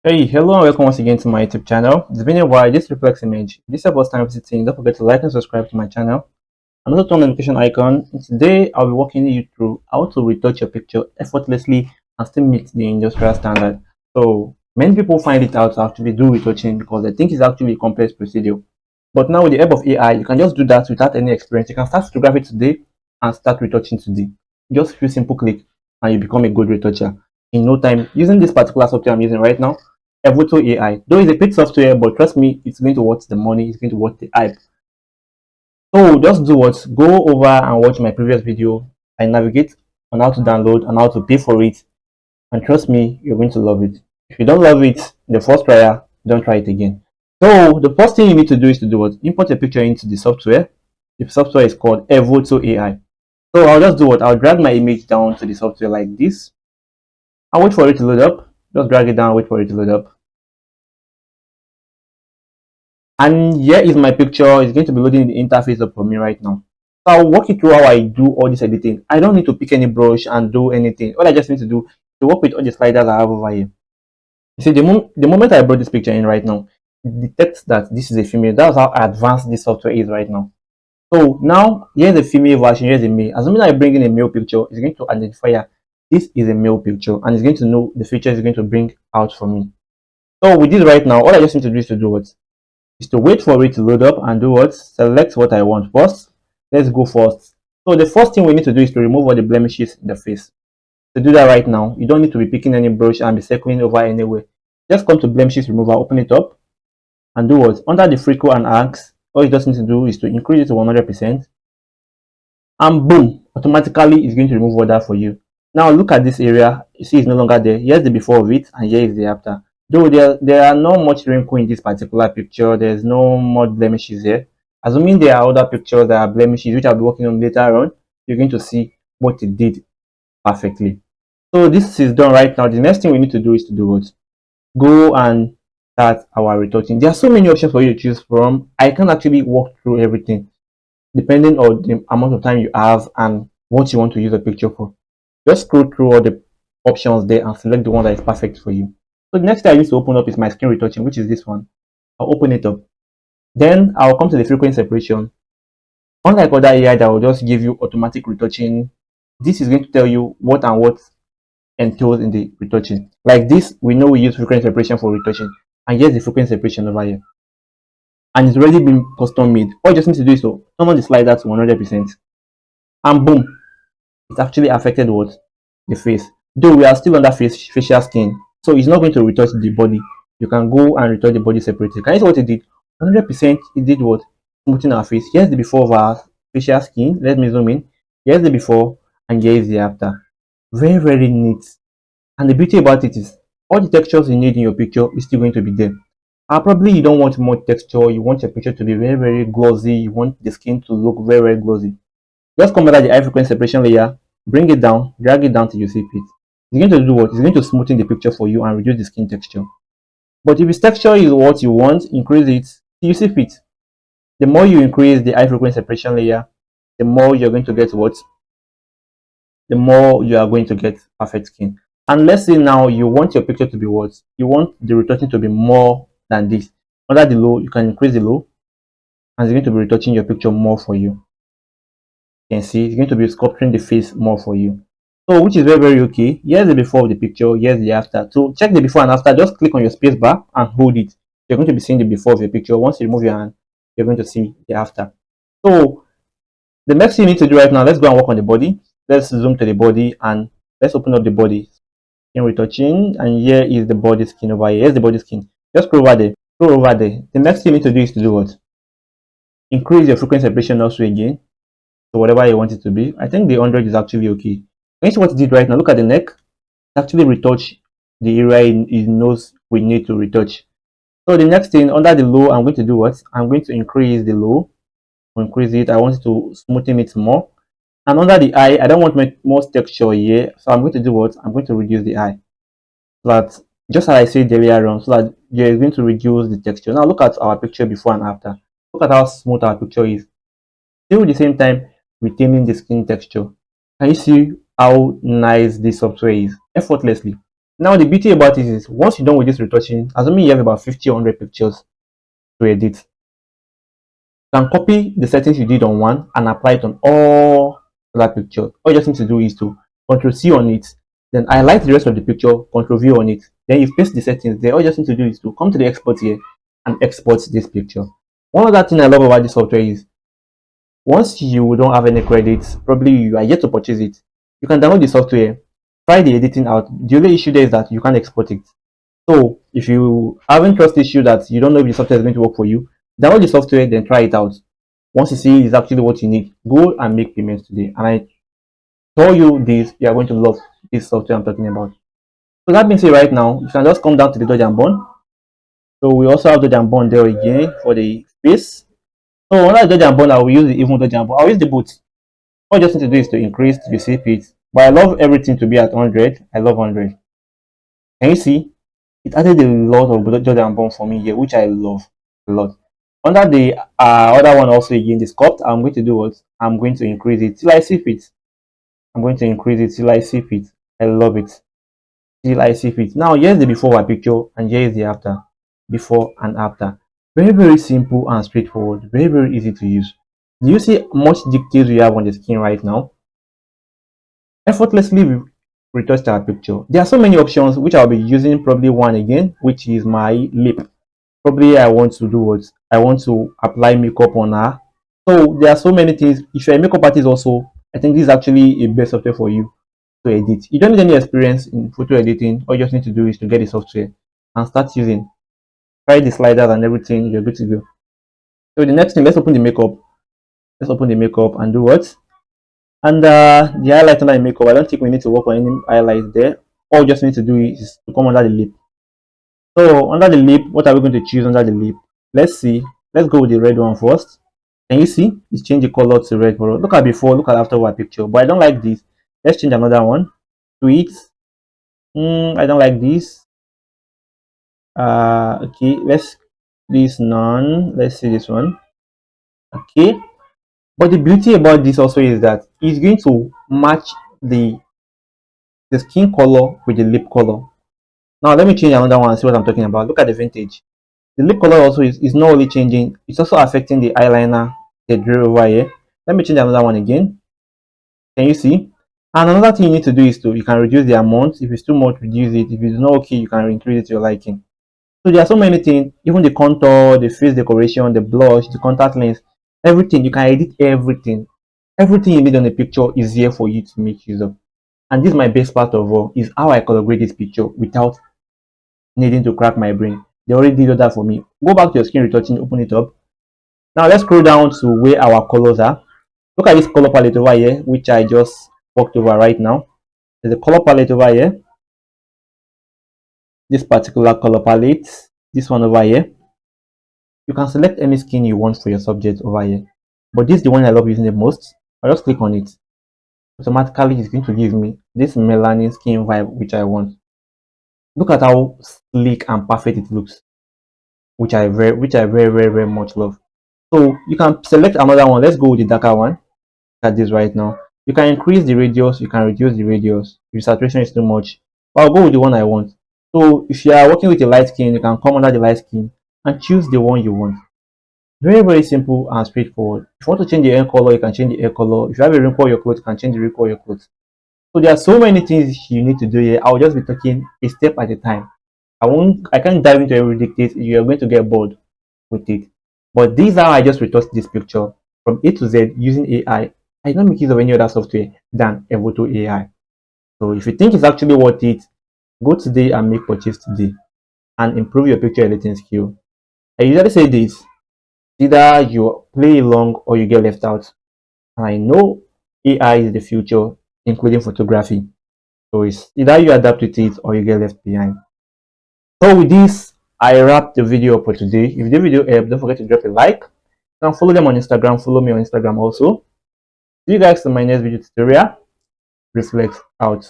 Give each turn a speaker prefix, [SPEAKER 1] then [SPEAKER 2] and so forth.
[SPEAKER 1] Hey, hello and welcome once again to my YouTube channel. It's been a while. This reflex image. This is your first time visiting. Don't forget to like and subscribe to my channel. And also turn on the notification icon. Today I'll be walking you through how to retouch your picture effortlessly and still meet the industrial standard. So many people find it out to actually do retouching because they think it's actually a complex procedure. But now with the help of AI, you can just do that without any experience. You can start photography today and start retouching today. Just a few simple clicks and you become a good retoucher in no time using this particular software I'm using right now. Evoto AI. Though it's a paid software, but trust me, it's going to worth the money, it's going to worth the hype. So just do what? Go over and watch my previous video. I navigate on how to download and how to pay for it. And trust me, you're going to love it. If you don't love it, the first trial, don't try it again. So the first thing you need to do is to do what? Import a picture into the software. The software is called Evoto AI. So I'll just do what? I'll drag my image down to the software like this. I'll wait for it to load up. Just drag it down, wait for it to load up. And here is my picture. It's going to be loading the interface up for me right now. So I'll walk you through how I do all this editing. I don't need to pick any brush and do anything. All I just need to do is to work with all the sliders I have over here. You see, the moment I brought this picture in right now, it detects that this is a female. That's how advanced this software is right now. So now, here's a female version, here's a male. Assuming I bring in a male picture, it's going to identify that this is a male picture and it's going to know the feature it's going to bring out for me. So with this right now, all I just need to do is to do what? Is to wait for it to load up and do what? Select what I want first. Let's go first. So the first thing we need to do is to remove all the blemishes in the face. To do that right now, you don't need to be picking any brush and be circling over anywhere. Just come to blemishes remover, open it up, and do what? Under the freckle and arcs, all you just need to do is to increase it to 100%, and boom, automatically it's going to remove all that for you. Now look at this area. You see it's no longer there. Here's the before of it, and here is the after. Though there are not much wrinkle in this particular picture, there's no more blemishes here. Assuming there are other pictures that are blemishes, which I'll be working on later on, you're going to see what it did perfectly. So this is done right now. The next thing we need to do is to do what? Go and start our retouching. There are so many options for you to choose from. I can actually walk through everything depending on the amount of time you have and what you want to use a picture for. Just scroll through all the options there and select the one that is perfect for you. So the next thing I need to open up is my screen retouching, which is this one. I'll open it up. Then I'll come to the frequency separation. Unlike other AI that will just give you automatic retouching, this is going to tell you what and what entails in the retouching. Like this, we know we use frequency separation for retouching. And here's the frequency separation over here. And it's already been custom made. All you just need to do is to turn on the slider to 100%. And boom, it actually affected what? The face. Though we are still under facial skin, so it's not going to retouch the body. You can go and retouch the body separately. Can you see what it did? 100%, it did what? Smoothing our face. Here's the before of our facial skin. Let me zoom in. Here's the before, and here is the after. Very, very neat. And the beauty about it is, all the textures you need in your picture is still going to be there. Probably you don't want more texture. You want your picture to be very, very glossy. You want the skin to look very, very glossy. Just come under the high frequency separation layer, bring it down, drag it down till you see it. It's going to do what? It's going to smoothen the picture for you and reduce the skin texture. But if its texture is what you want, increase it till you see fit. The more you increase the high frequency separation layer, the more you're going to get what? The more you are going to get perfect skin. And let's say now you want your picture to be what? You want the retouching to be more than this. Under the low, you can increase the low, and it's going to be retouching your picture more for you. You can see it's going to be sculpting the face more for you. So which is very, very okay. Here's the before of the picture, here's the after. To check the before and after, just click on your space bar and hold it. You're going to be seeing the before of your picture. Once you remove your hand, you're going to see the after. So the next thing you need to do right now, let's go and work on the body. Let's zoom to the body and let's open up the body. Skin retouching, and here is the body skin over here. Here's the body skin. Just scroll over there. Scroll over there. The next thing you need to do is to do what? Increase your frequency separation also again. So whatever you want it to be. I think the 100 is actually okay. Can you see what it did right now? Look at the neck. It actually retouch the area it knows we need to retouch. So the next thing, under the low, I'm going to do what? I'm going to increase the low. Increase it. I want it to smoothen it more. And under the eye, I don't want more texture here. So I'm going to do what? I'm going to reduce the eye. So that, just as I said earlier on, so that you're going to reduce the texture. Now look at our picture before and after. Look at how smooth our picture is. Still at the same time retaining the skin texture. Can you see how nice this software is? Effortlessly. Now the beauty about it is once you're done with this retouching, assuming you have about 50 or 100 pictures to edit, you can copy the settings you did on one and apply it on all other pictures. All you just need to do is to Ctrl C on it, then highlight the rest of the picture, Ctrl V on it. Then you paste the settings there. All you just need to do is to come to the export here and export this picture. One other thing I love about this software is once you don't have any credits, probably you are yet to purchase it, you can download the software, try the editing out. The only issue there is that you can't export it. So if you haven't trust issue that you don't know if the software is going to work for you, download the software, then try it out. Once you see it's actually what you need, go and make payments today. And I tell you this, you are going to love this software I'm talking about. So that being said, right now, you can just come down to the Dodge and Bond. So we also have Dodge and Bond there again for the space. So when I Dodge and Bond, I will use the even Dodge and Bond. I'll use the boot. All you just need to do is to increase the speed. But I love everything to be at 100. I love 100. Can you see? It added a lot of Dodge and Bond for me here, which I love a lot. Under the other one also again, the sculpt, I'm going to do what? I'm going to increase it till I see fit. I'm going to increase it till I see fit. I love it. Till I see fit. Now here's the before picture and here is the after. Before and after. Very, very simple and straightforward. Very, very easy to use. Do you see much details we have on the screen right now? Effortlessly retouch our picture. There are so many options which I'll be using probably one again, which is my lip. Probably I want to do what? I want to apply makeup on her. So there are so many things. If you're a makeup artist also, I think this is actually a best software for you to edit. You don't need any experience in photo editing. All you just need to do is to get the software and start using. Try the sliders and everything. You're good to go. So the next thing, let's open the makeup. Let's open the makeup and do what? And the highlight under the makeup, I don't think we need to work on any highlights there. All we just need to do is to come under the lip. So under the lip, what are we going to choose under the lip? Let's see. Let's go with the red one first. Can you see? It's changed the color to red for us. Look at before, look at after our picture. But I don't like this. Let's change another one. Tweet. I don't like this. Okay, let's this none. Let's see this one. Okay. But the beauty about this also is that it's going to match the skin color with the lip color. Now let me change another one and see what I'm talking about. Look at the vintage. The lip color also is not only changing, it's also affecting the eyeliner, the drill over here. Let me change another one again. Can you see? And another thing you need to do is to you can reduce the amount. If it's too much, reduce it. If it's not okay, you can increase it to your liking. So there are so many things, even the contour, the face decoration, the blush, the contact lens, everything. You can edit everything. Everything you need on the picture is here for you to make use of. And this is my best part of all, is how I collaborate this picture without needing to crack my brain. They already did that for me. Go back to your screen retouching, open it up. Now let's scroll down to where our colors are. Look at this color palette over here, which I just walked over right now. There's a color palette over here. This particular color palette, this one over here. You can select any skin you want for your subject over here. But this is the one I love using the most. I'll just click on it. Automatically, it's going to give me this melanin skin vibe, which I want. Look at how sleek and perfect it looks, which I very much love. So you can select another one. Let's go with the darker one. Look at this right now. You can increase the radius, you can reduce the radius if saturation is too much. But I'll go with the one I want. So if you are working with a light skin, you can come under the light skin and choose the one you want. Very simple and straightforward. If you want to change the hair color, you can change the hair color. If you have a wrinkle on your clothes, you can change the wrinkle on your clothes. So there are so many things you need to do here. I'll just be talking a step at a time. I can't dive into every dictate. You're going to get bored with it. But these are how I just retouched this picture from A to Z using AI. I don't make use of any other software than Evoto AI. So if you think it's actually worth it, go today and make purchase today and improve your picture editing skill. I usually say this, either you play along or you get left out. And I know AI is the future, including photography. So it's either you adapt with it or you get left behind. So with this, I wrap the video up for today. If the video helped, don't forget to drop a like. You can follow them on Instagram. Follow me on Instagram also. See you guys in my next video tutorial. Reflect out.